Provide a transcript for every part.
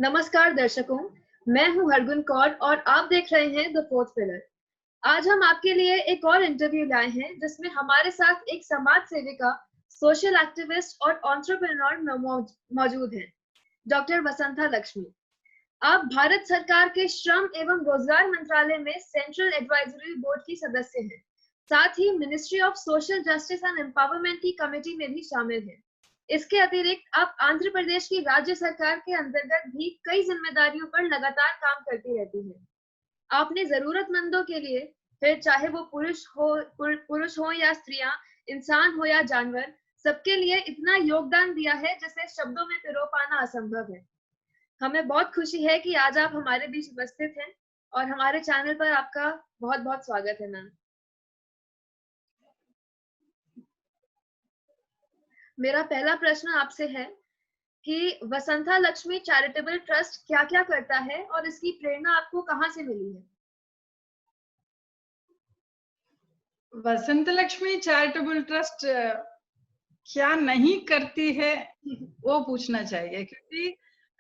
नमस्कार दर्शकों, मैं हूं हरगुन कौर और आप देख रहे हैं द फोर्थ पिलर। आज हम आपके लिए एक और इंटरव्यू लाए हैं जिसमें हमारे साथ एक समाज सेविका, सोशल एक्टिविस्ट और एंटरप्रेन्योर मौजूद हैं, डॉक्टर वसंथा लक्ष्मी। आप भारत सरकार के श्रम एवं रोजगार मंत्रालय में सेंट्रल एडवाइजरी बोर्ड की सदस्य हैं। साथ ही ministry of social justice and empowerment की कमेटी में भी शामिल हैं। इसके अतिरिक्त आप आंध्र प्रदेश की राज्य सरकार के अंतर्गत भी कई जिम्मेदारियों पर लगातार काम करती रहती हैं। आपने जरूरतमंदों के लिए, फिर चाहे वो पुरुष हो या स्त्रियां, इंसान हो या जानवर, सबके लिए इतना योगदान दिया है जिसे शब्दों में पिरो पाना असंभव है। हमें बहुत खुशी है कि आज आप हमारे बीच उपस्थित हैं और हमारे चैनल पर आपका बहुत बहुत स्वागत है मैम। मेरा पहला प्रश्न आपसे है कि वसंथा लक्ष्मी चैरिटेबल ट्रस्ट क्या क्या करता है और इसकी प्रेरणा आपको कहाँ से मिली है? वसंत लक्ष्मी चैरिटेबल ट्रस्ट क्या नहीं करती है वो पूछना चाहिए, क्योंकि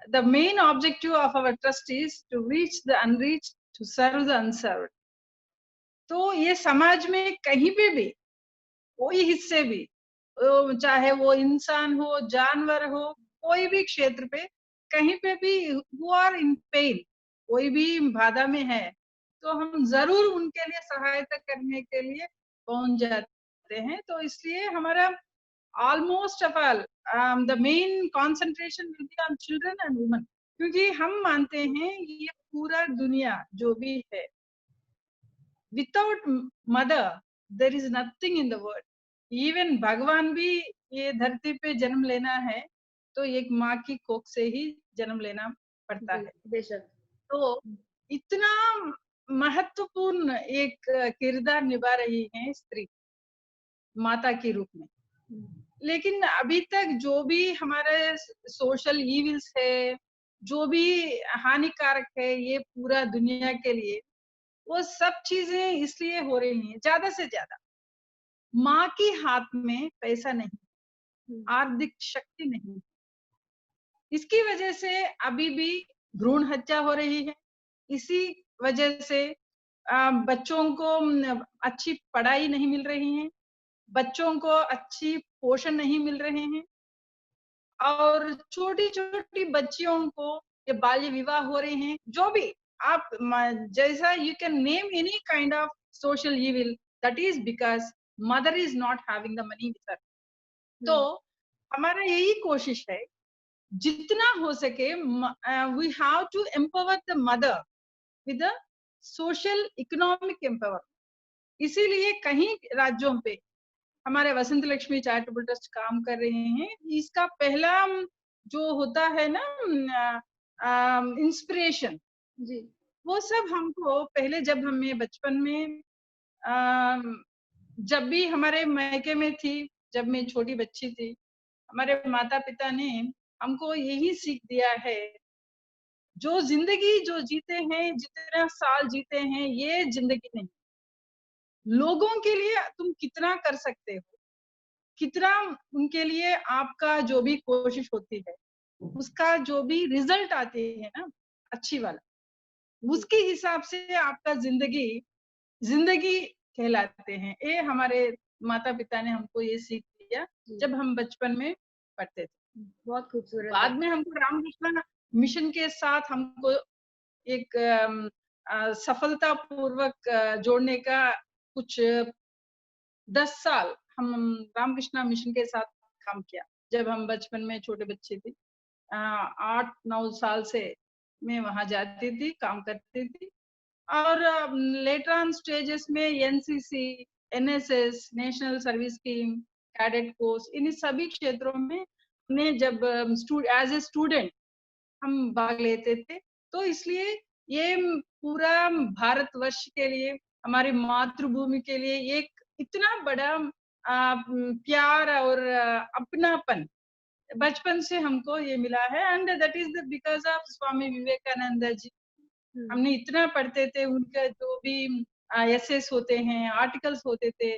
the main objective of our trust is to reach the unreached, to serve the unserved. तो ये समाज में कहीं पे भी कोई हिस्से भी, चाहे वो इंसान हो, जानवर हो, कोई भी क्षेत्र पे कहीं पे भी हु आर इन पेन, कोई भी बाधा में है, तो हम जरूर उनके लिए सहायता करने के लिए पहुंच जाते हैं। तो इसलिए हमारा almost of all the main concentration will be on children and women, क्योंकि हम मानते हैं ये पूरा दुनिया जो भी है, without mother there is nothing in the world. even भगवान भी ये धरती पे जन्म लेना है तो एक माँ की कोख से ही जन्म लेना पड़ता है। बेशक। तो इतना महत्वपूर्ण एक किरदार निभा रही है स्त्री माता के रूप में। लेकिन अभी तक जो भी हमारे सोशल इविल्स है, जो भी हानिकारक है ये पूरा दुनिया के लिए, वो सब चीजें इसलिए हो रही हैं, ज्यादा से ज्यादा माँ के हाथ में पैसा नहीं, आर्थिक शक्ति नहीं, इसकी वजह से अभी भी भ्रूण हत्या हो रही है। इसी वजह से बच्चों को अच्छी पढ़ाई नहीं मिल रही है, बच्चों को अच्छी पोषण नहीं मिल रहे हैं, और छोटी छोटी बच्चियों को ये बाल्य विवाह हो रहे हैं। जो भी आप जैसा you can name any kind of social evil, that is because mother is not having the money with her. तो हमारा यही कोशिश है जितना हो सके we have to empower the mother with the social economic empower. इसीलिए कहीं राज्यों पे हमारे वसंत लक्ष्मी चैरिटेबल ट्रस्ट काम कर रहे हैं। इसका पहला जो होता है ना इंस्पिरेशन जी, वो सब हमको पहले जब हमें बचपन में जब भी हमारे मायके में थी, जब मैं छोटी बच्ची थी, हमारे माता पिता ने हमको यही सीख दिया है, जो जिंदगी जो जीते हैं, जितना साल जीते हैं, ये जिंदगी नहीं, लोगों के लिए तुम कितना कर सकते हो, कितना उनके लिए आपका जो भी कोशिश होती है, उसका जो भी रिजल्ट आते है ना अच्छी वाला, उसके हिसाब से आपका जिंदगी कहलाते हैं। ये हमारे माता पिता ने हमको ये सीख दिया जब हम बचपन में पढ़ते थे। बहुत खूबसूरत। बाद में हमको रामकृष्ण मिशन के साथ हमको एक सफलता पूर्वक जोड़ने का कुछ 10 साल हम रामकृष्ण मिशन के साथ काम किया। जब हम बचपन में छोटे बच्चे थे, 8-9 साल से मैं वहां जाती थी, काम करती थी, और लेटर ऑन स्टेजेस में NCC, NSS, national service scheme, cadet course, इन सभी क्षेत्रों में हमने जब एज ए स्टूडेंट हम भाग लेते थे। तो इसलिए ये पूरा भारतवर्ष के लिए, हमारी मातृभूमि के लिए एक इतना बड़ा प्यार और अपनापन बचपन से हमको ये मिला है। And that is the because of Swami Vivekananda ji. हमने इतना पढ़ते थे, उनका जो भी एसेस होते हैं, आर्टिकल्स होते थे,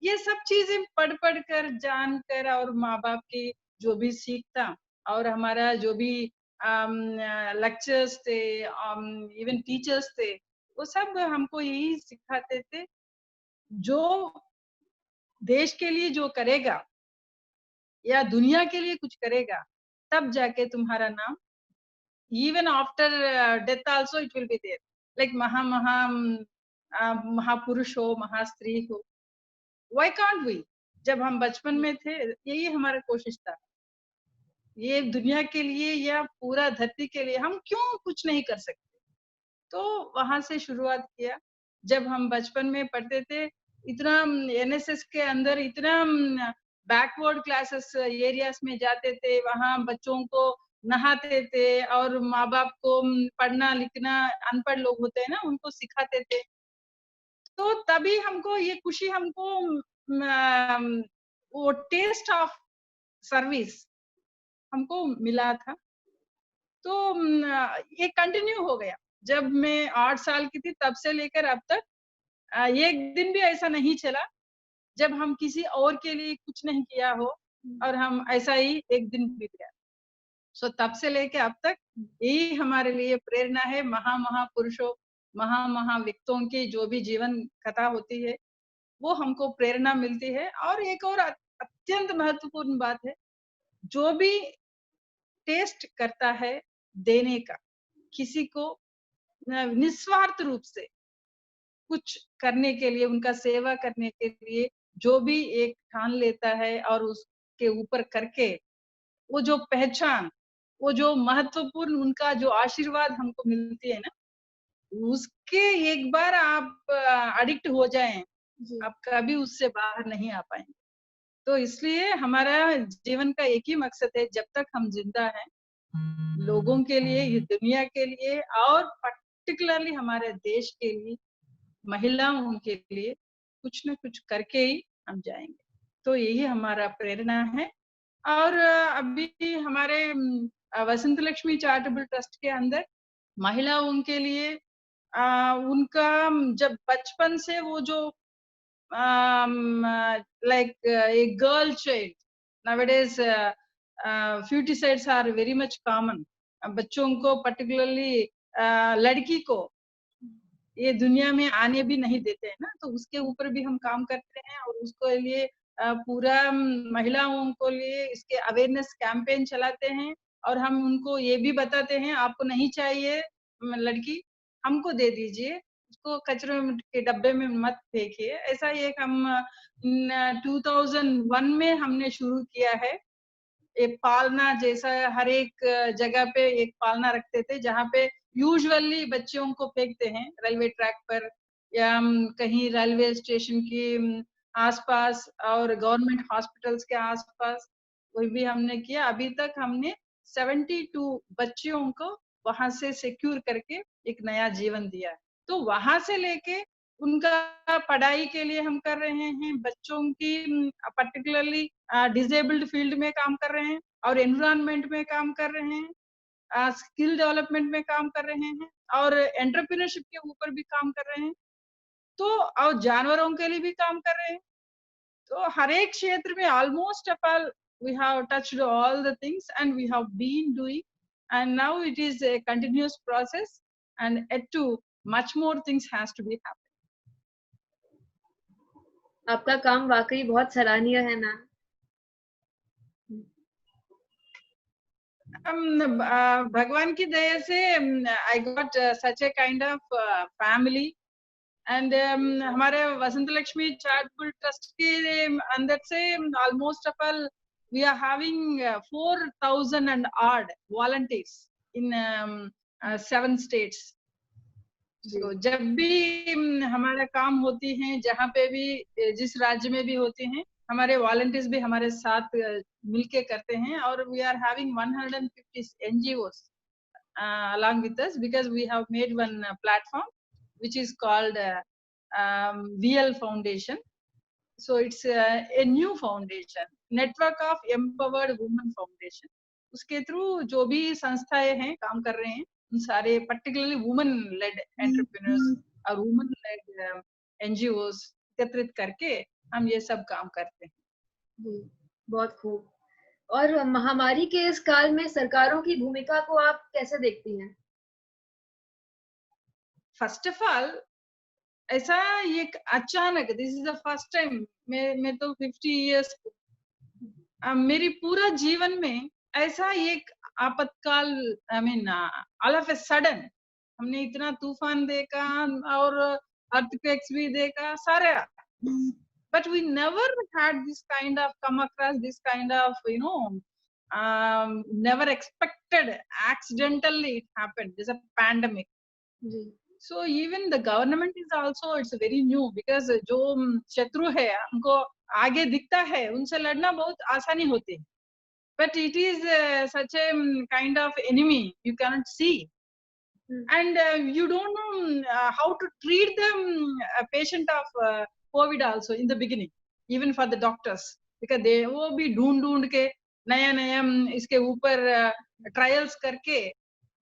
ये सब चीजें पढ़ कर, जान कर, और माँ बाप की जो भी सीख था, और हमारा जो भी लेक्चर्स थे, इवन टीचर्स थे, वो सब हमको यही सिखाते थे, जो देश के लिए जो करेगा या दुनिया के लिए कुछ करेगा, तब जाके तुम्हारा नाम even after death also it will be there, like महापुरुष हो, महास्त्री हो. why can't we? जब हम बचपन में थे, यही हमारा कोशिश था, ये दुनिया के लिए या पूरा धरती के लिए हम क्यों कुछ नहीं कर सकते. तो वहां से शुरुआत किया. जब हम बचपन में पढ़ते थे, इतना एनएसएस के अंदर इतना बैकवर्ड क्लासेस एरियाज में जाते थे, वहां बच्चों को नहाते थे और माँ बाप को पढ़ना लिखना, अनपढ़ लोग होते हैं ना, उनको सिखाते थे. तो तभी हमको ये खुशी, हमको वो टेस्ट ऑफ सर्विस हमको मिला था. तो ये कंटिन्यू हो गया. जब मैं 8 साल की थी, तब से लेकर अब तक एक दिन भी ऐसा नहीं चला जब हम किसी और के लिए कुछ नहीं किया हो और हम ऐसा ही एक दिन बीत गया. सो तब से लेके अब तक यही हमारे लिए प्रेरणा है. महापुरुषों, महाव्यक्तियों की जो भी जीवन कथा होती है, वो हमको प्रेरणा मिलती है. और एक और अत्यंत महत्वपूर्ण बात है, जो भी टेस्ट करता है देने का, किसी को निस्वार्थ रूप से कुछ करने के लिए, उनका सेवा करने के लिए जो भी एक ठान लेता है और उसके ऊपर करके वो जो पहचान, वो जो महत्वपूर्ण उनका जो आशीर्वाद हमको मिलती है ना, उसके एक बार आप एडिक्ट हो जाएं, आप कभी उससे बाहर नहीं आ पाएंगे. तो इसलिए हमारा जीवन का एक ही मकसद है, जब तक हम जिंदा हैं, लोगों के लिए, ये दुनिया के लिए और पर्टिकुलरली हमारे देश के लिए, महिलाओं के लिए कुछ न कुछ करके ही हम जाएंगे. तो यही हमारा प्रेरणा है. और अभी हमारे वसंत लक्ष्मी चैरिटेबल ट्रस्ट के अंदर महिलाओं के लिए उनका जब बचपन से वो जो like a girl child, nowadays feuticides are very much common. बच्चों को पर्टिकुलरली लड़की को ये दुनिया में आने भी नहीं देते हैं ना, तो उसके ऊपर भी हम काम करते हैं. और उसके लिए पूरा महिलाओं को लिए इसके अवेयरनेस कैंपेन चलाते हैं. और हम उनको ये भी बताते हैं, आपको नहीं चाहिए लड़की, हमको दे दीजिए, उसको कचरे के डब्बे में मत फेंकिए. ऐसा एक हम 2001 में हमने शुरू किया है. एक पालना जैसा हर एक जगह पे एक पालना रखते थे, जहाँ पे यूजुअली बच्चों को फेंकते हैं रेलवे ट्रैक पर या कहीं रेलवे स्टेशन की आसपास और गवर्नमेंट हॉस्पिटल्स के आसपास, वो भी हमने किया. अभी तक हमने 72 बच्चियों को वहां से सिक्योर करके एक नया जीवन दिया है. तो वहां से लेके उनका पढ़ाई के लिए हम कर रहे हैं, बच्चों की पर्टिकुलरली डिसेबल्ड फील्ड में काम कर रहे हैं और एनवायरनमेंट में काम कर रहे हैं, स्किल डेवलपमेंट में काम कर रहे हैं और एंटरप्रेन्योरशिप के ऊपर भी काम कर रहे हैं. तो और जानवरों के लिए भी काम कर रहे हैं. तो हर एक क्षेत्र में almost all we have touched all the things and we have been doing, and now it is a continuous process and yet to much more things has to be happening. आपका काम वाकई बहुत सराहनीय है मैम. भगवान की दया से I got such a kind of family. And हमारे वसंत लक्ष्मी चैरिटेबल ट्रस्ट के अंदर से almost all we are having 4000 and odd volunteers in 7 states. तो जब भी हमारा काम होती हैं, जहाँ पे भी जिस राज्य में भी होते हैं, हमारे वॉलंटियर्स भी हमारे साथ मिलके करते हैं. और we are having 150 NGOs along with us, because we have made one platform which is called VL Foundation. So it's a new foundation, network of empowered women foundation. उसके थ्रू जो भी संस्थाएं हैं काम कर रहे हैं, उन सारे पर्टिकुलरली वुमेन लेड एंटरप्रेन्योर्स और वुमेन लेड NGOs एकत्रित करके हम ये सब काम करते हैं. बहुत खूब. और महामारी के इस काल में सरकारों की भूमिका को आप कैसे देखती हैं? फर्स्ट ऑफ ऑल ऐसा एक अचानक, this is the first time, मैं तो 50 इयर्स, मेरी पूरा जीवन में ऐसा एक आपातकाल, I mean all of a sudden हमने इतना तूफान देखा और अर्थक्वेक्स भी देखा सारे, but we never had this kind of come across this kind of never expected, accidentally it happened, there's a pandemic. So even the government is also, it's very new because जो शत्रु है हमको आगे दिखता है उनसे लड़ना बहुत आसानी होती है, but it is such a kind of enemy you cannot see. And you don't know how to treat the patient of COVID also in the beginning, even for the doctors, because they वो भी ढूंढ के नया नया इसके ऊपर trials करके,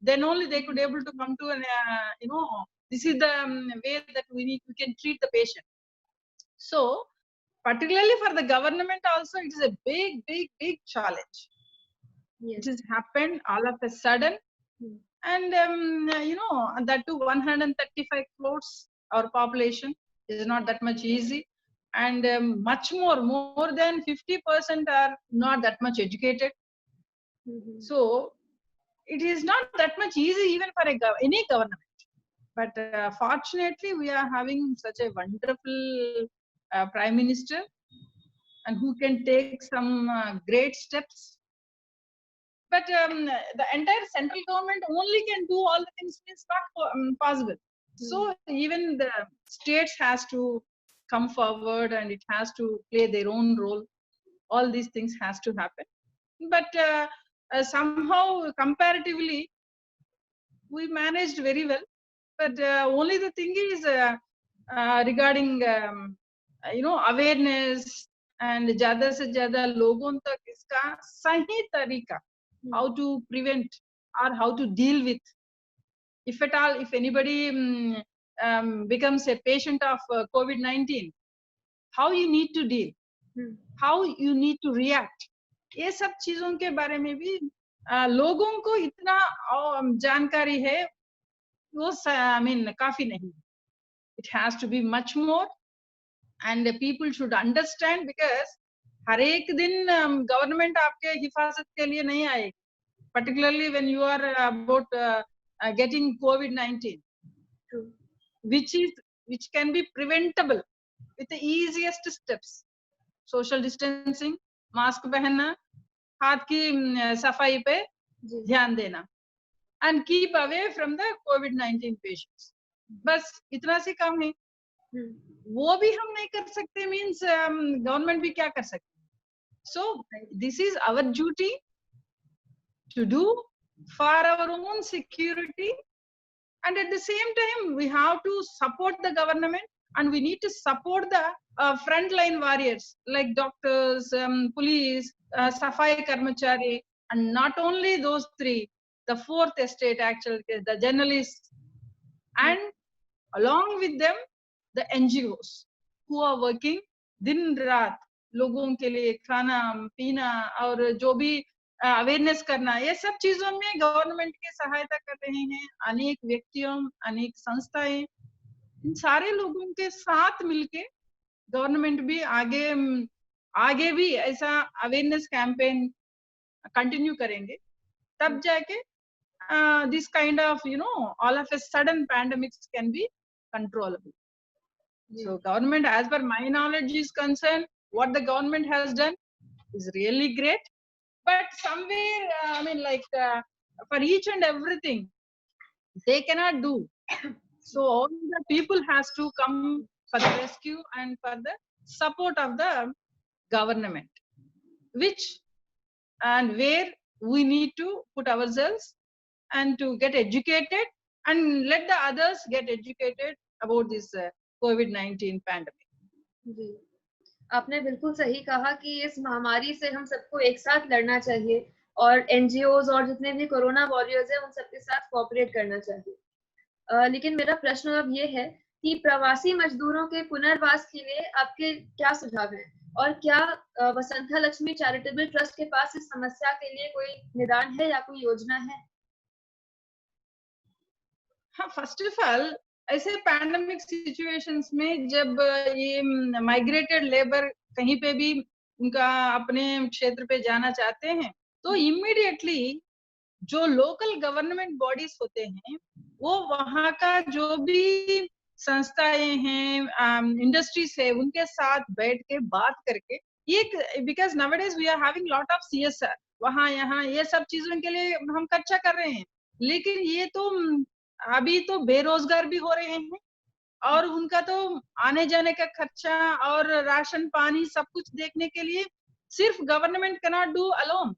then only they could able to come to an this is the way that we can treat the patient. So particularly for the government also, it is a big challenge. Yes. It has happened all of a sudden. And that to 135 crores our population is not that much easy, and much more than 50% are not that much educated. So it is not that much easy even for any government, but fortunately we are having such a wonderful prime minister, and who can take some great steps. But the entire central government only can do all the things, is not possible. So even the states has to come forward, and it has to play their own role. All these things has to happen. But somehow comparatively we managed very well. But only the thing is regarding awareness and ज़्यादा से ज़्यादा लोगों तक इसका सही तरीका, how to prevent or how to deal with, if at all, if anybody becomes a patient of COVID-19, how you need to deal, how you need to react, ये सब चीजों के बारे में भी लोगों को इतना जानकारी है वो काफी नहीं. It has to be much more, and people should understand, because हर एक दिन गवर्नमेंट आपके हिफाजत के लिए नहीं आएगी, particularly when you are about getting COVID-19, which can be preventable with the easiest steps: social distancing, mask पहनना, हाथ की सफाई पे ध्यान देना, and keep away from the COVID-19 patients. बस इतना सी काम है. वो भी हम नहीं कर सकते, means गवर्नमेंट भी क्या कर सकते. So this is our duty to do for our own security, and at the same time we have to support the government, and we need to support the frontline warriors like doctors, police, safai karmachari, and not only those three, the fourth estate actually, the journalists, and along with them the NGOs who are working दिन रात लोगों के लिए खाना पीना और जो भी अवेयरनेस करना, ये सब चीजों में गवर्नमेंट की सहायता कर रहे हैं. अनेक व्यक्तियों, अनेक संस्थाएं, इन सारे लोगों के साथ मिलके गवर्नमेंट भी आगे भी ऐसा अवेयरनेस कैंपेन कंटिन्यू करेंगे, तब जाके this kind of all of a sudden pandemics can be controllable. So government, as per my knowledge is concerned, what the government has done is really great, but somewhere for each and everything they cannot do. So the people has to come for the rescue and for the support of the government, which and where we need to put ourselves and to get educated and let the others get educated about this COVID-19 pandemic. जी, आपने बिल्कुल सही कहा कि इस महामारी से हम सबको एक साथ लड़ना चाहिए और एनजीओज और जितने भी कोरोना वॉरियर्स हैं उन सबके साथ कोऑपरेट करना चाहिए. लेकिन मेरा प्रश्न अब ये है कि प्रवासी मजदूरों के पुनर्वास के लिए आपके क्या सुझाव हैं? और क्या वसंता लक्ष्मी चैरिटेबल ट्रस्ट के पास इस समस्या के लिए कोई निदान है या कोई योजना है? हाँ, फर्स्ट ऑफ ऑल ऐसे पैंडेमिक सिचुएशंस में जब ये माइग्रेटेड लेबर कहीं पे भी उनका अपने क्षेत्र पे जाना चाहते हैं, तो इमीडिएटली जो लोकल गवर्नमेंट बॉडीज होते हैं, वो वहाँ का जो भी संस्थाएं हैं, इंडस्ट्रीज है, उनके साथ बैठ के बात करके ये, because nowadays we are having lot of CSR, वहाँ यहाँ ये सब चीजों के लिए हम खर्चा कर रहे हैं, लेकिन ये तो अभी तो बेरोजगार भी हो रहे हैं और उनका तो आने जाने का खर्चा और राशन पानी सब कुछ देखने के लिए सिर्फ government can not do alone.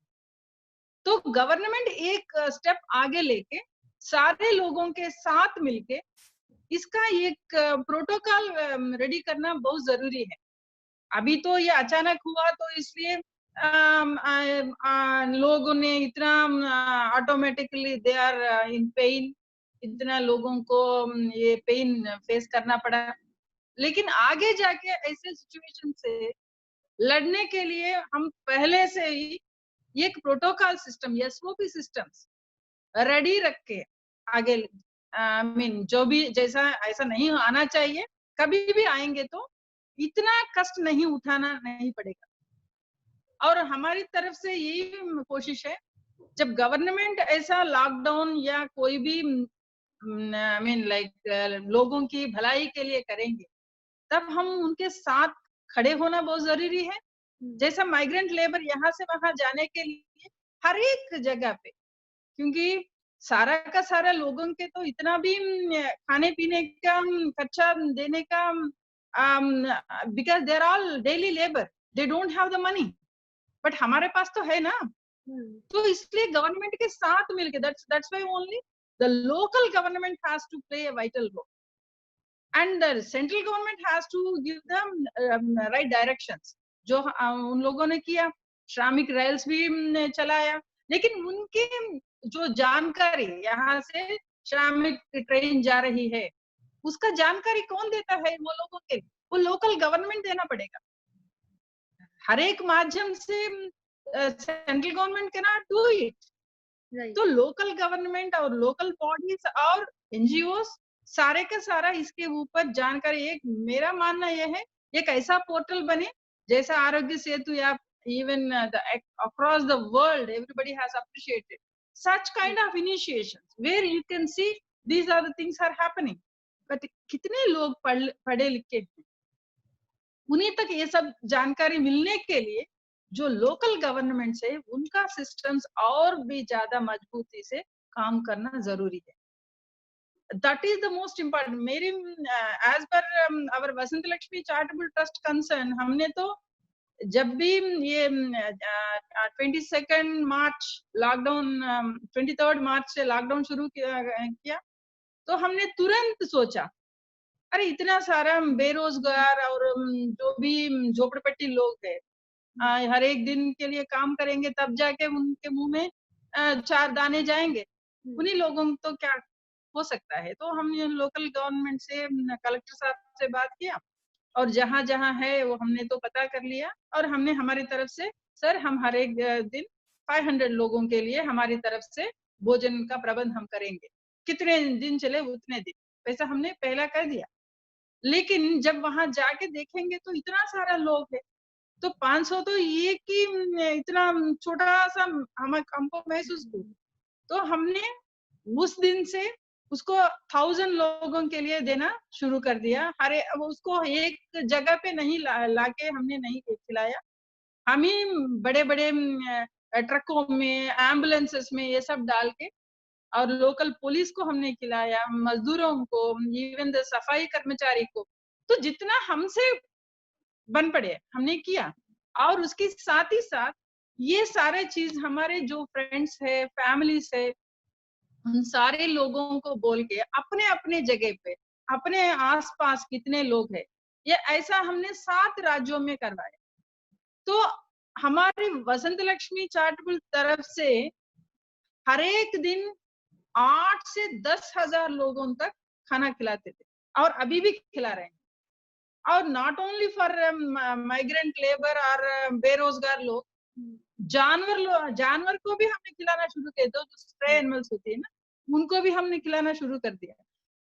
तो गवर्नमेंट एक स्टेप आगे लेके सारे लोगों के साथ मिलके इसका एक प्रोटोकॉल रेडी करना बहुत जरूरी है। अभी तो ये अचानक हुआ तो इसलिए लोगों ने इतना automatically they are in pain, इतना लोगों को ये पेन फेस करना पड़ा, लेकिन आगे जाके ऐसे सिचुएशन से लड़ने के लिए हम पहले से ही एक protocol system, SOP systems ready रख के आगे, मीन जो भी जैसा ऐसा नहीं आना चाहिए, कभी भी आएंगे तो इतना कष्ट नहीं उठाना नहीं पड़ेगा। और हमारी तरफ से यही कोशिश है, जब गवर्नमेंट ऐसा लॉकडाउन या कोई भी मीन लाइक लोगों की भलाई के लिए करेंगे, तब हम उनके साथ खड़े होना बहुत जरूरी है। जैसा माइग्रेंट लेबर यहाँ से वहां जाने के लिए हर एक जगह पे, क्योंकि सारा का सारा लोगों के तो इतना भी खाने पीने का खर्चा देने का, because there all daily labour, they don't have the money, but हमारे पास तो है ना। तो इसलिए गवर्नमेंट के साथ मिलके, that's why only the local government has to play a vital role and the central government has to give them right directions, जो उन लोगों ने किया, श्रमिक रेल्स भी चलाया, लेकिन उनके जो जानकारी यहाँ से श्रमिक ट्रेन जा रही है उसका जानकारी कौन देता है वो लोगों के, वो लोकल गवर्नमेंट देना पड़ेगा। हर एक माध्यम से central government can not do it. तो लोकल गवर्नमेंट और लोकल बॉडीज और NGOs सारे का सारा इसके ऊपर जानकारी, एक मेरा मानना यह है एक ऐसा पोर्टल बने जैसा आरोग्य सेतु या even across the world everybody has appreciated such kind of initiations where you can see these are the things are happening, but कितने लोग पढ़े लिखे हैं, उन्हीं तक ये सब जानकारी मिलने के लिए जो लोकल गवर्नमेंट है उनका सिस्टम्स और भी ज्यादा मजबूती से काम करना जरूरी है। That is the most important। मेरी as per our Vasant Lakshmi charitable trust concern, हमने तो जब भी ये 22 मार्च लॉकडाउन, 23 मार्च से लॉकडाउन शुरू किया तो हमने तुरंत सोचा अरे इतना सारा बेरोजगार और जो भी झोपड़पट्टी लोग है, हर एक दिन के लिए काम करेंगे तब जाके उनके मुंह में 4 दाने जाएंगे, उन्हीं लोगों तो क्या हो सकता है। तो हमने लोकल गवर्नमेंट से, कलेक्टर साहब से बात किया और जहां जहां है वो हमने तो पता कर लिया, और हमने हमारी तरफ से सर हम हर एक दिन 500 लोगों के लिए हमारी तरफ से भोजन का प्रबंध हम करेंगे, कितने दिन चले उतने दिन, वैसा हमने पहला कर दिया। लेकिन जब वहां जाके देखेंगे तो इतना सारा लोग है, तो 500 तो ये कि इतना छोटा सा हमको महसूस हुआ, तो हमने उस दिन से उसको 1000 लोगों के लिए देना शुरू कर दिया। उसको एक जगह पे नहीं लाके हमने नहीं खिलाया, हम ही बड़े बड़े ट्रकों में, एम्बुलेंसेस में ये सब डाल के, और लोकल पुलिस को हमने खिलाया, मजदूरों को, इवन द सफाई कर्मचारी को, तो जितना हमसे बन पड़े हमने किया। और उसके साथ ही साथ ये सारे चीज हमारे जो फ्रेंड्स है, फैमिलीज है, उन सारे लोगों को बोल के अपने अपने जगह पे, अपने आसपास कितने लोग हैं, ये ऐसा हमने 7 राज्यों में करवाया। तो हमारी वसंत लक्ष्मी चैरिटेबल तरफ से हर एक दिन 8 से 10 हजार लोगों तक खाना खिलाते थे और अभी भी खिला रहे हैं। और not only for migrant labour और बेरोजगार लोग, जानवर को भी हमने खिलाना शुरू किया, जो स्ट्रे एनिमल्स होती है ना, उनको भी हमने खिलाना शुरू कर दिया।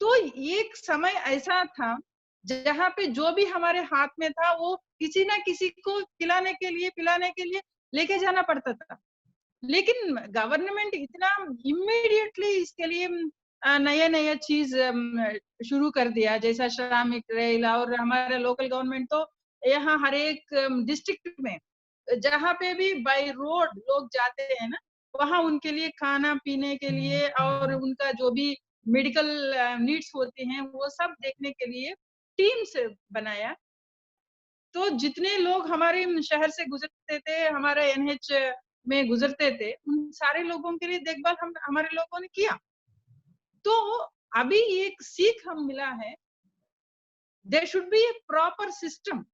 तो एक समय ऐसा था जहाँ पे जो भी हमारे हाथ में था वो किसी ना किसी को खिलाने के लिए पिलाने के लिए लेके जाना पड़ता था। लेकिन गवर्नमेंट इतना इमीडिएटली इसके लिए नया नया चीज शुरू कर दिया, जैसा श्रमिक रेल, और हमारा लोकल गवर्नमेंट तो यहाँ हर एक डिस्ट्रिक्ट में जहाँ पे भी बाय रोड लोग जाते हैं ना, वहाँ उनके लिए खाना पीने के लिए और उनका जो भी मेडिकल नीड्स होती हैं वो सब देखने के लिए टीम से बनाया। तो जितने लोग हमारे शहर से गुजरते थे, हमारे एनएच में गुजरते थे, उन सारे लोगों के लिए देखभाल हम हमारे लोगों ने किया। तो अभी एक सीख हम मिला है, there should be a proper system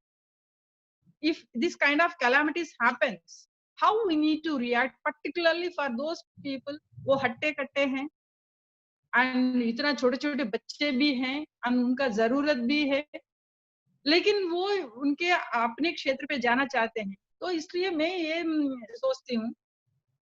if this kind of calamities happens, how we need to react, particularly for those people वो हट्टे कट्टे हैं एंड इतना छोटे छोटे बच्चे भी हैं और उनका जरूरत भी है, लेकिन वो उनके अपने क्षेत्र पे जाना चाहते हैं। तो इसलिए मैं ये सोचती हूँ,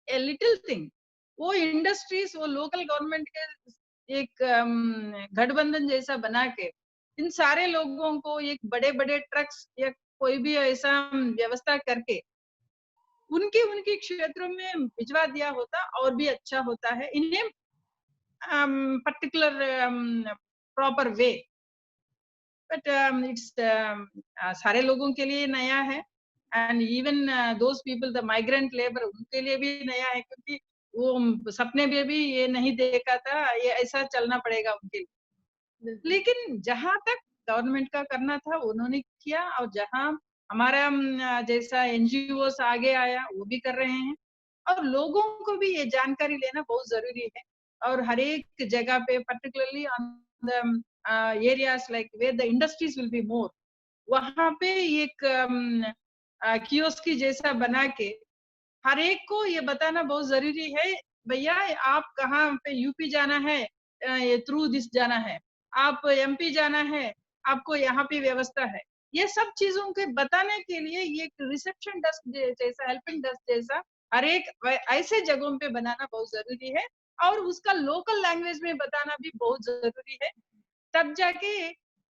ए लिटिल थिंग, वो इंडस्ट्रीज वो लोकल गवर्नमेंट के एक गठबंधन जैसा बना के इन सारे लोगों को एक बड़े बड़े ट्रक्स या कोई भी ऐसा व्यवस्था करके उनके उनके क्षेत्रों में भिजवा दिया होता और भी अच्छा होता है, in a particular proper way. But it's सारे लोगों के लिए नया है and even those people the migrant labour उनके लिए भी नया है, क्योंकि वो सपने में भी ये नहीं देखा था ये ऐसा चलना पड़ेगा उनके लिए। लेकिन जहां तक गवर्नमेंट का करना था उन्होंने किया, और जहां हमारा जैसा एनजीओ आगे आया वो भी कर रहे हैं, और लोगों को भी ये जानकारी लेना बहुत जरूरी है। और हर एक जगह पे particularly on the areas like where the industries will be more, वहां पे एक कियोस्क जैसा बना के हर एक को ये बताना बहुत जरूरी है, भैया आप कहाँ पे यूपी जाना है थ्रू दिस जाना है, आप एमपी जाना है आपको यहाँ पे व्यवस्था है। ये सब चीजों के बताने के लिए ये रिसेप्शन डेस्क जैसा हेल्पिंग डेस्क जैसा हर एक ऐसे जगहों पे बनाना बहुत जरूरी है, और उसका लोकल लैंग्वेज में बताना भी बहुत जरूरी है। तब जाके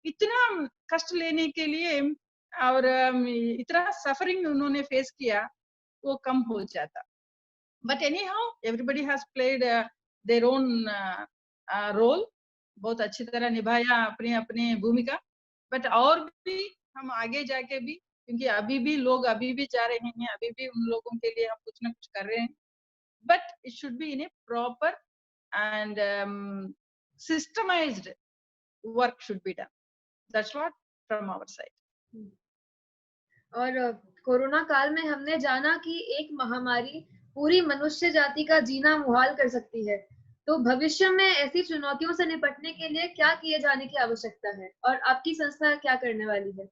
इतना कष्ट लेने के लिए और इतना सफरिंग उन्होंने फेस किया वो कम हो जाता। But anyhow everybody has played their own role, बहुत अच्छी तरह निभाया अपनी अपनी भूमिका। बट और भी हम आगे जाके भी, क्योंकि अभी भी लोग अभी भी जा रहे हैं, अभी भी उन लोगों के लिए हम कुछ ना कुछ कर रहे हैं, but it should be in a proper and systemized work should be done. That's what from our side. और कोरोना काल में हमने जाना कि एक महामारी पूरी मनुष्य जाति का जीना मुहाल कर सकती है, तो भविष्य में ऐसी चुनौतियों से निपटने के लिए क्या किए जाने की आवश्यकता है और आपकी संस्था क्या करने वाली है?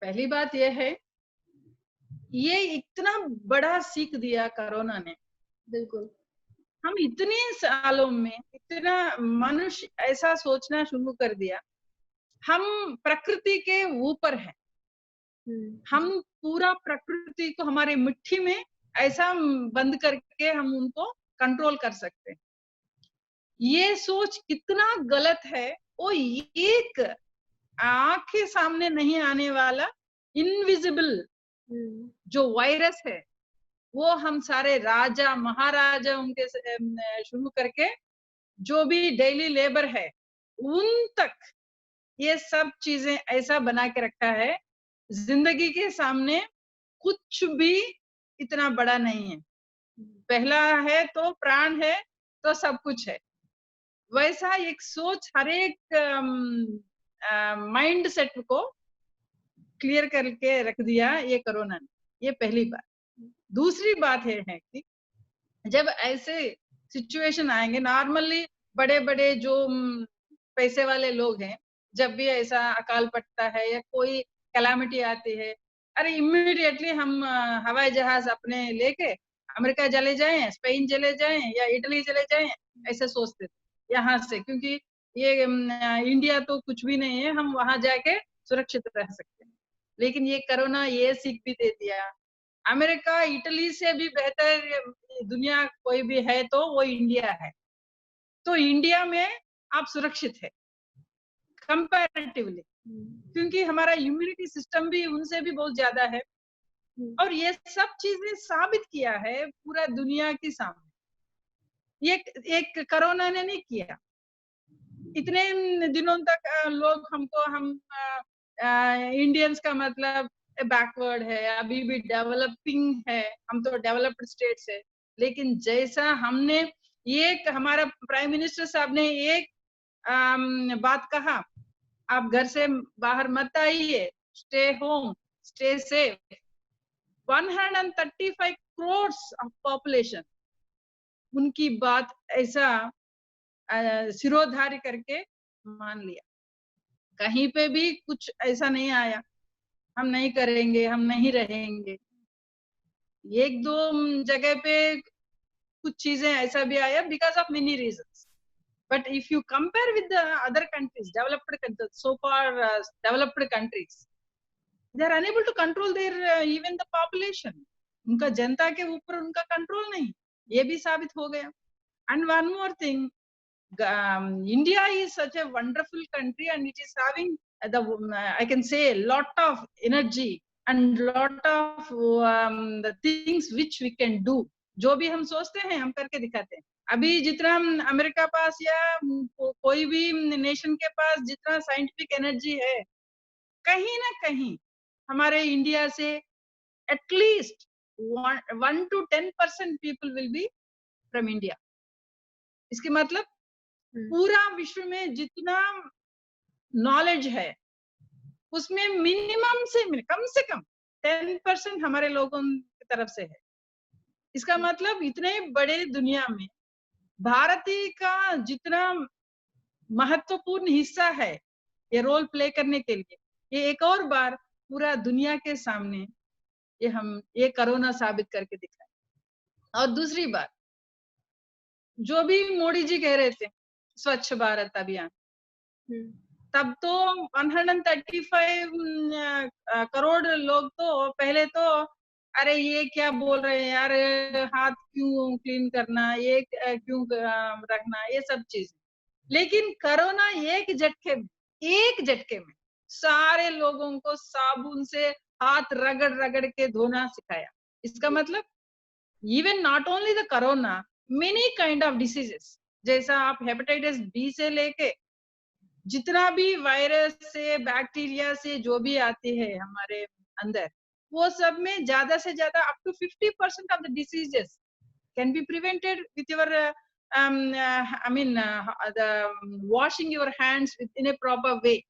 पहली बात यह है, ये इतना बड़ा सीख दिया कोरोना ने। बिल्कुल, हम इतने सालों में इतना मनुष्य ऐसा सोचना शुरू कर दिया, हम प्रकृति के ऊपर हैं, हम पूरा प्रकृति को हमारे मुट्ठी में ऐसा बंद करके हम उनको कंट्रोल कर सकते हैं। ये सोच कितना गलत है। वो एक आँख के सामने नहीं आने वाला इनविजिबल जो वायरस है, वो हम सारे राजा महाराजा उनके शुरू करके जो भी डेली लेबर है उन तक ये सब चीजें ऐसा बना के रखा है, जिंदगी के सामने कुछ भी इतना बड़ा नहीं है। पहला है तो प्राण है तो सब कुछ है, वैसा एक सोच हर एक माइंड सेट को क्लियर करके रख दिया ये कोरोना ने। ये पहली बात। दूसरी बात है कि जब ऐसे सिचुएशन आएंगे, नॉर्मली बड़े बड़े जो पैसे वाले लोग हैं, जब भी ऐसा अकाल पड़ता है या कोई कैलामिटी आती है, अरे इमीडिएटली हम हवाई जहाज अपने लेके अमेरिका चले जाएं, स्पेन चले जाएं या इटली चले जाएं, ऐसे सोचते थे यहाँ से, क्योंकि ये इंडिया तो कुछ भी नहीं है, हम वहां जाके सुरक्षित रह सकते हैं। लेकिन ये कोरोना ये सीख भी दे दिया, अमेरिका इटली से भी बेहतर दुनिया कोई भी है तो वो इंडिया है। तो इंडिया में आप सुरक्षित है कंपैरेटिवली, क्योंकि हमारा इम्यूनिटी सिस्टम भी उनसे भी बहुत ज्यादा है। और ये सब चीजें साबित किया है पूरा दुनिया के सामने, ये एक कोरोना ने नहीं किया। इतने दिनों तक लोग हमको हम इंडियंस का मतलब बैकवर्ड है, अभी भी डेवलपिंग है, हम तो डेवलप्ड स्टेट्स है। लेकिन जैसा हमने एक हमारा प्राइम मिनिस्टर साहब ने एक बात कहा, आप घर से बाहर मत आइए, stay home, stay safe. 135 crores of population उनकी बात ऐसा सिरोधार्य करके मान लिया। कहीं पे भी कुछ ऐसा नहीं आया, हम नहीं करेंगे, हम नहीं रहेंगे। एक दो जगह पे कुछ चीजें ऐसा भी आया because of many reasons. But if you compare with the other countries, developed countries, so far developed countries, they are enable to control their even the population. उनका जनता के ऊपर उनका कंट्रोल नहीं, ये भी साबित हो गया। And one more thing, India is such a wonderful country and it is having I can say lot of energy and lot of the things which we can do. जो भी हम सोचते हैं हम करके दिखाते हैं। अभी जितना अमेरिका पास या कोई भी नेशन के पास जितना साइंटिफिक एनर्जी है, कहीं ना कहीं हमारे इंडिया से at least 1 to 10% people will be from India. इसके मतलब पूरा विश्व में जितना नॉलेज है उसमें मिनिमम से कम 10% हमारे लोगों की तरफ से है। इसका मतलब इतने बड़े दुनिया में भारतीय का जितना महत्वपूर्ण हिस्सा है ये रोल प्ले करने के लिए, ये एक और बार पूरा दुनिया के सामने ये कोरोना साबित करके दिखाए। और दूसरी बात, जो भी मोदी जी कह रहे थे स्वच्छ भारत अभियान, तब तो 135 करोड़ लोग तो पहले तो अरे ये क्या बोल रहे हैं यार, हाथ क्यों क्लीन करना, ये क्यों रखना, ये सब चीज। लेकिन कोरोना एक झटके में सारे लोगों को साबुन से हाथ रगड़ रगड़ के धोना सिखाया। इसका मतलब even not only the corona, many kind of diseases, जैसा आप हेपेटाइटिस बी से लेके जितना भी वायरस से बैक्टीरिया से जो भी आते हैं हमारे अंदर, वो सब में ज्यादा से ज्यादा up to 50% of the diseases can be prevented with your washing your hands in a proper way.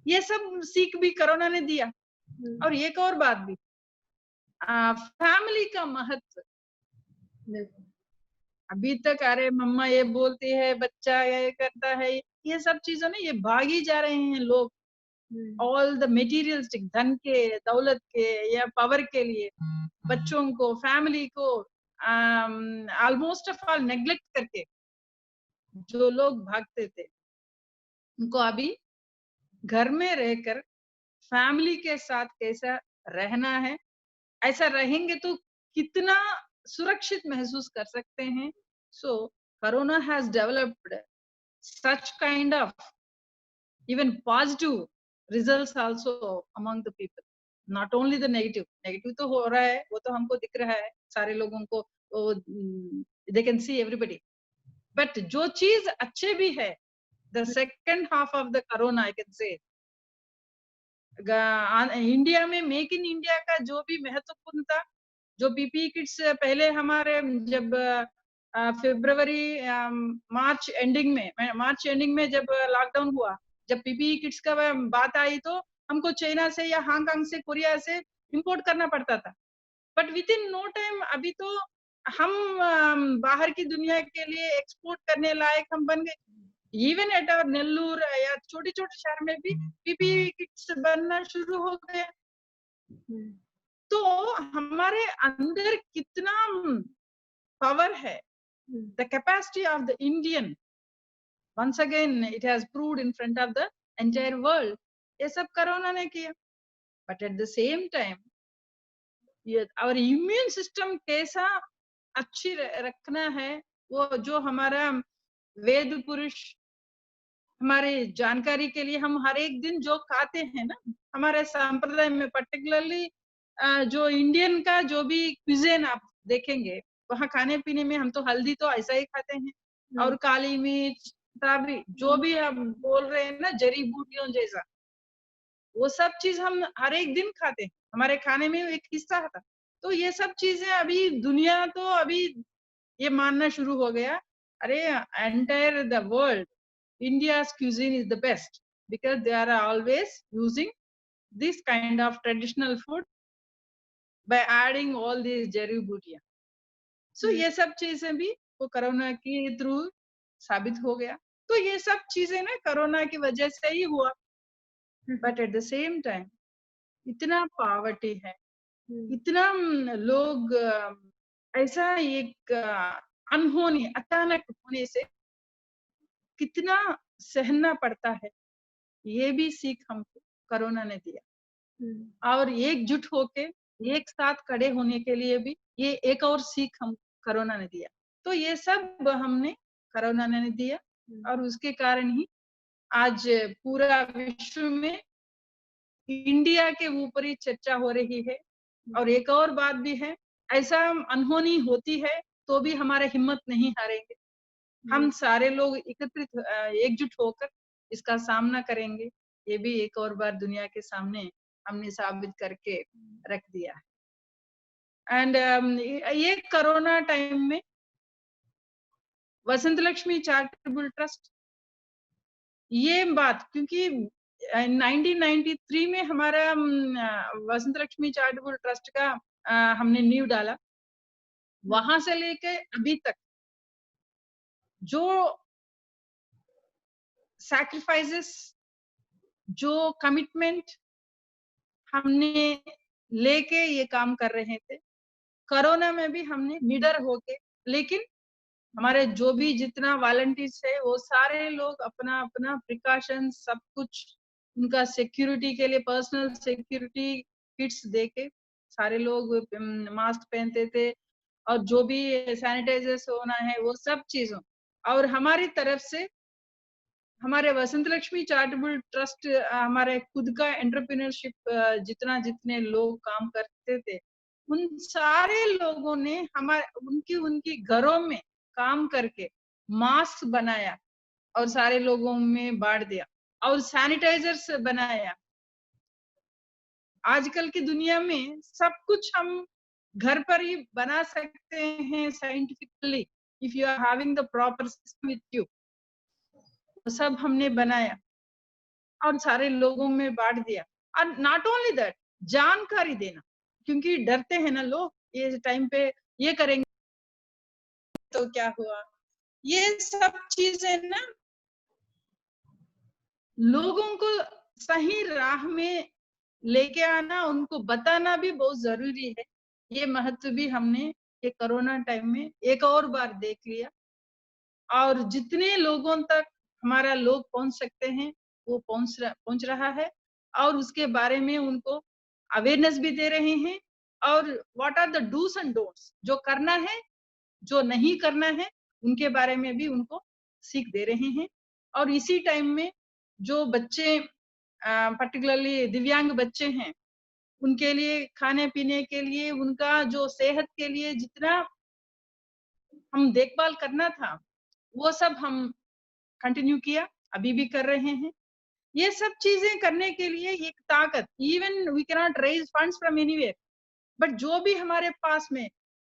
ये सब सीख भी कोरोना ने दिया। और एक और बात भी, फैमिली का महत्व। अभी तक अरे मम्मा ये बोलती है, बच्चा ये करता है, ये सब चीजों ने ये भागी जा रहे हैं लोग ऑल द मेटीरियलिस्टिक, धन के, दौलत के या पावर के लिए बच्चों को, फैमिली को ऑलमोस्ट ऑफ ऑल नेग्लेक्ट करके जो लोग भागते थे, उनको अभी घर में रहकर फैमिली के साथ कैसा रहना है, ऐसा रहेंगे तो कितना सुरक्षित महसूस कर सकते हैं। So corona has developed such kind of even positive results also among the people, not only the negative तो हो रहा है, वो तो हमको दिख रहा है सारे लोगों को, they can see everybody, but जो चीज अच्छे भी है, the second half of the corona I can say, India में मेक इन इंडिया का जो भी महत्वपूर्ण था, जो पीपीई किट्स पहले हमारे जब फरवरी मार्च एंडिंग में जब लॉकडाउन हुआ, जब पीपीई किट्स का बात आई तो हमको चाइना से या हांगकांग से, कोरिया से इंपोर्ट करना पड़ता था। But within no time अभी तो हम बाहर की दुनिया के लिए एक्सपोर्ट करने लायक हम बन गए। इवन एट आवर नेल्लूर या छोटे छोटे शहर में भी पीपीई किट्स बनना शुरू हो गए। तो हमारे अंदर कितना पावर है, the capacity of the Indian once again it has proved in front of the entire world. ये सब कोरोना ने किया. But at the same time, our immune system कैसा अच्छी रखना है, वो जो हमारा वेद पुरुष हमारे जानकारी के लिए, हम हर एक दिन जो खाते हैं ना, हमारे संप्रदाय में पर्टिकुलरली जो इंडियन का जो भी क्विज़न आप देखेंगे, वहाँ खाने पीने में हम तो हल्दी तो ऐसा ही खाते हैं, और काली मिर्च तभी जो भी आप बोल रहे हैं ना, जड़ी बूटियों जैसा, वो सब चीज हम हर एक दिन खाते हैं, हमारे खाने में एक हिस्सा था. तो ये सब चीजें अभी दुनिया तो अभी ये मानना शुरू हो गया, अरे entire the world, India's cuisine is the best because they are always using this kind of traditional food by adding all these जड़ी बूटियां. So ये सब चीजें भी वो कोरोना के थ्रू साबित हो गया. तो ये सब चीजें ना कोरोना की वजह से ही हुआ. But at the same time इतना पॉवर्टी है, इतना लोग ऐसा एक अनहोनी अचानक होने से कितना सहना पड़ता है, ये भी सीख हमको कोरोना ने दिया. और एकजुट होके एक साथ खड़े होने के लिए भी ये एक और सीख हम कोरोना ने दिया. तो ये सब हमने कोरोना ने दिया, और उसके कारण ही आज पूरा विश्व में इंडिया के ऊपर ही चर्चा हो रही है. और एक और बात भी है, ऐसा अनहोनी होती है तो भी हमारा हिम्मत नहीं हारेंगे. हम सारे लोग एकत्रित एकजुट होकर इसका सामना करेंगे. ये भी एक और बार दुनिया के सामने हमने साबित करके रख दिया है. एंड ये कोरोना टाइम में वसंत लक्ष्मी चैरिटेबल ट्रस्ट, ये बात क्योंकि 1993 में हमारा वसंत लक्ष्मी चैरिटेबल ट्रस्ट का हमने नींव डाला. वहां से लेके अभी तक जो सैक्रिफाइसेस, जो कमिटमेंट हमने लेके ये काम कर रहे थे, कोरोना में भी हमने निडर होके, लेकिन हमारे जो भी जितना वॉलंटियर्स है वो सारे लोग अपना अपना प्रिकॉशन सब कुछ उनका सिक्योरिटी के लिए पर्सनल सिक्योरिटी किट्स देके सारे लोग मास्क पहनते थे, और जो भी सैनिटाइजर्स होना है वो सब चीजों, और हमारी तरफ से हमारे वसंत लक्ष्मी चैरिटेबल ट्रस्ट हमारे खुद का एंटरप्रेन्योरशिप जितना जितने लोग काम करते थे, उन सारे लोगों ने हमारे उनकी घरों में काम करके मास्क बनाया और सारे लोगों में बांट दिया, और सैनिटाइजर्स बनाया. आजकल की दुनिया में सब कुछ हम घर पर ही बना सकते हैं scientifically, if you are having the proper system with you. सब हमने बनाया और सारे लोगों में बांट दिया. और नॉट ओनली दैट, जानकारी देना, क्योंकि डरते हैं ना लोग, ये टाइम पे ये करेंगे तो क्या हुआ, ये सब चीजें ना लोगों को सही राह में लेके आना, उनको बताना भी बहुत जरूरी है. ये महत्व भी हमने ये कोरोना टाइम में एक और बार देख लिया, और जितने लोगों तक हमारा लोग पहुंच सकते हैं वो पहुंच रहा है, और उसके बारे में उनको अवेयरनेस भी दे रहे हैं, और what are the dos and don'ts, जो करना है जो नहीं करना है उनके बारे में भी उनको सीख दे रहे हैं. और इसी टाइम में जो बच्चे पर्टिकुलरली दिव्यांग बच्चे हैं, उनके लिए खाने पीने के लिए, उनका जो सेहत के लिए जितना हम देखभाल करना था वो सब हम कंटिन्यू किया, अभी भी कर रहे हैं. ये सब चीजें करने के लिए एक ताकत, even we can not raise funds from anywhere, but जो भी हमारे पास में,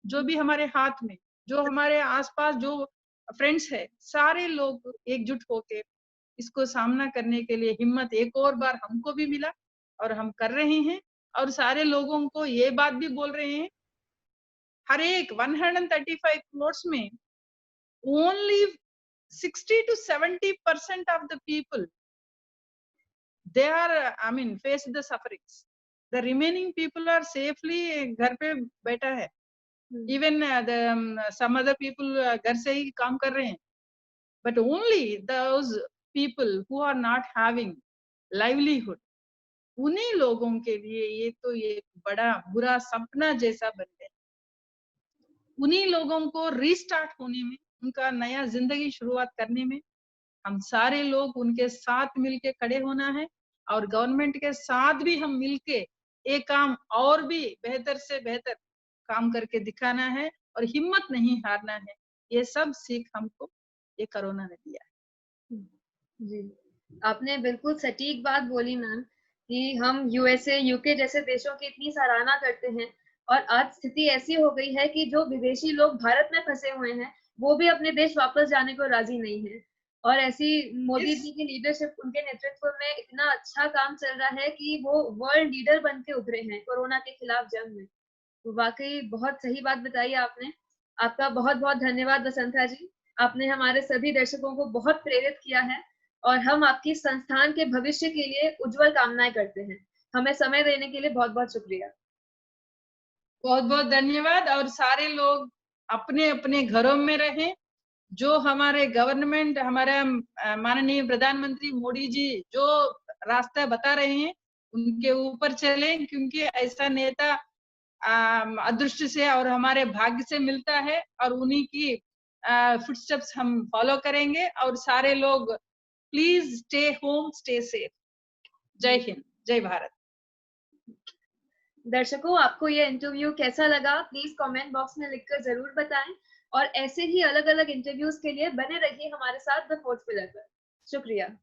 जो भी हमारे हाथ में, जो हमारे आसपास जो फ्रेंड्स है, सारे लोग एकजुट होके इसको सामना करने के लिए हिम्मत एक और बार हमको भी मिला, और हम कर रहे हैं. और सारे लोगों को ये बात भी बोल रहे हैं, हर एक 135 करोड़ में only 60 to 70% of the people, they are face the sufferings. The remaining people are safely घर पे बैठा है. Even some other people घर से ही काम कर रहे हैं. but only those people who are not having livelihood, उन्हीं लोगों के लिए ये तो ये बड़ा बुरा सपना जैसा बन गया। उन्हीं लोगों को रीस्टार्ट होने में, उनका नया जिंदगी शुरुआत करने में हम सारे लोग उनके साथ मिलके खड़े होना है, और गवर्नमेंट के साथ भी हम मिलके एक काम और भी बेहतर से बेहतर काम करके दिखाना है, और हिम्मत नहीं हारना है। ये सब सीख हमको ये कोरोना ने दिया है। जी, आपने बिल्कुल सटीक बात बोली मैम कि हम यूएसए, यूके जैसे देशों की इतनी सराहना करते हैं, और आज स्थिति ऐसी हो गई है कि जो विदेशी लोग भारत में फंसे हुए हैं, वो भी अपने देश वापस जाने को राजी नहीं है। और ऐसी मोदी जी की लीडरशिप, उनके नेतृत्व में इतना अच्छा काम चल रहा है कि वो वर्ल्ड लीडर बन के उभरे हैं कोरोना के खिलाफ जंग में। तो वाकई बहुत सही बात बताई आपने। आपका बहुत-बहुत धन्यवाद वसंता जी। आपने हमारे सभी दर्शकों को बहुत प्रेरित किया है, और हम आपकी संस्थान के भविष्य के लिए उज्जवल कामनाएं करते हैं। हमें समय देने के लिए बहुत-बहुत शुक्रिया। बहुत-बहुत धन्यवाद, और सारे लोग अपने-अपने घरों में रहें। जो हमारे गवर्नमेंट, हमारे माननीय प्रधानमंत्री मोदी जी जो रास्ता बता रहे हैं, उनके ऊपर चलें, क्योंकि ऐसा नेता अदृष्ट से और हमारे भाग्य से मिलता है, और उन्हीं की फुटस्टेप्स हम फॉलो करेंगे। और सारे लोग please stay home, stay safe. जय हिंद, जय भारत। दर्शकों, आपको ये इंटरव्यू कैसा लगा? प्लीज कमेंट बॉक्स में लिखकर जरूर बताएं, और ऐसे ही अलग-अलग इंटरव्यूज के लिए बने रहिए हमारे साथ द फोर्थ पिलर पर। शुक्रिया।